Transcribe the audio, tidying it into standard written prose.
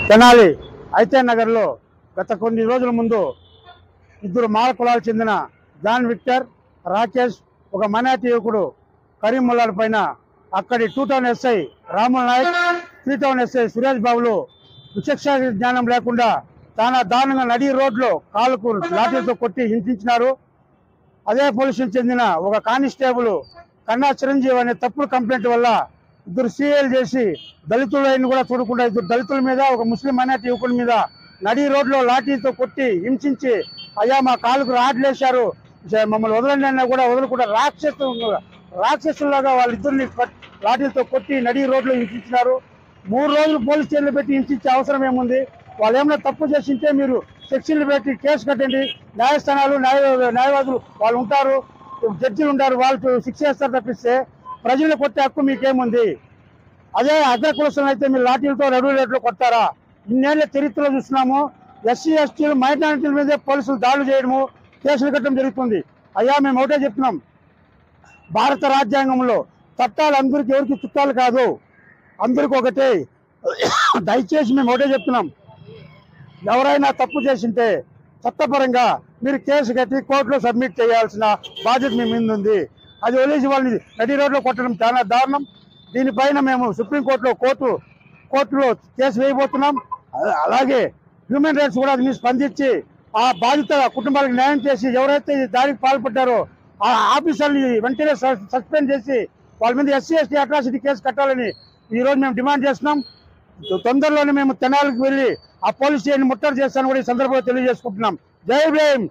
తెనాలి ఐతే నగర్లో గత కొన్ని రోజుల ముందు ఇద్దరు మాల కులాలకు చెందిన జాన్ విక్టర్, రాకేష్, ఒక మైనార్టీ యువకుడు కరీం ముల్లాల పైన అక్కడి 2 town SI Ramul Nayak, 3 town SI Suresh బాబులు విచక్ష జ్ఞానం లేకుండా చాలా దారుణంగా నడి రోడ్లో కాళ్ళకు లాఠీలతో కొట్టి హింసించినారు. అదే పోలీసులకు చెందిన ఒక కానిస్టేబుల్ కన్నా చిరంజీవి అనే తప్పుడు కంప్లైంట్ వల్ల ఇద్దరు సీఏలు చేసి దళితులను కూడా చూడకుండా ఇద్దరు దళితుల మీద, ఒక ముస్లిం మైనార్టీ యువకుడి మీద నడి రోడ్లో లాఠీలతో కొట్టి హింసించి, అయ్యా మా కాళ్ళకు రాడ్లేశారు, మమ్మల్ని వదలండి అన్నా కూడా వదలకుండా రాక్షసులాగా వాళ్ళిద్దరిని లాఠీలతో కొట్టి నడి రోడ్లో హింసించినారు. 3 రోజులు పోలీస్ స్టేషన్లో పెట్టి హింసించే అవసరం ఏముంది? వాళ్ళు ఏమైనా తప్పు చేసింటే మీరు సెక్షన్లు పెట్టి కేసు కట్టండి. న్యాయస్థానాలు, న్యాయవాదులు వాళ్ళు ఉంటారు, జడ్జిలు ఉంటారు, వాళ్ళు శిక్ష చేస్తారు తప్పిస్తే ప్రజలు కొట్టే హక్కు మీకేముంది? అదే అగ్ర కులస్తులను అయితే మీరు లాఠీలతో రెడ్యూలేట్లో కొడతారా? ఇన్నేళ్ల చరిత్రలో చూస్తున్నాము. ఎస్సీ ఎస్టీలు మైనారిటీల మీదే పోలీసులు దాడులు చేయడము, కేసులు కట్టడం జరుగుతుంది. అయ్యా మేము ఒకటే చెప్తున్నాం, భారత రాజ్యాంగంలో చట్టాలు అందరికీ ఎవరికి చుట్టాలు కాదు, అందరికి ఒకటే. దయచేసి మేము ఒకటే చెప్తున్నాం, ఎవరైనా తప్పు చేసింటే చట్టపరంగా మీరు కేసు కట్టి కోర్టులో సబ్మిట్ చేయాల్సిన బాధ్యత మీ మీద ఉంది. అది వదిలేసి వాళ్ళని నడి రోడ్లో కొట్టడం చాలా దారుణం. దీనిపైన మేము సుప్రీంకోర్టులో కోర్టులో కేసు వేయబోతున్నాం. అలాగే హ్యూమన్ రైట్స్ కూడా దీన్ని స్పందించి ఆ బాధిత కుటుంబాలకు న్యాయం చేసి ఎవరైతే ఈ దాడికి పాల్పడ్డారో ఆ ఆఫీసర్ని వెంటనే సస్పెండ్ చేసి వాళ్ళ మీద ఎస్సీ ఎస్టీ అట్రాసిటీ కేసు కట్టాలని ఈరోజు మేము డిమాండ్ చేస్తున్నాం. తొందరలోనే మేము తెనాలికి వెళ్ళి ఆ పోలీస్ స్టేషన్ ముట్టడి చేస్తాను కూడా ఈ సందర్భంగా తెలియజేసుకుంటున్నాం. జై భీమ్.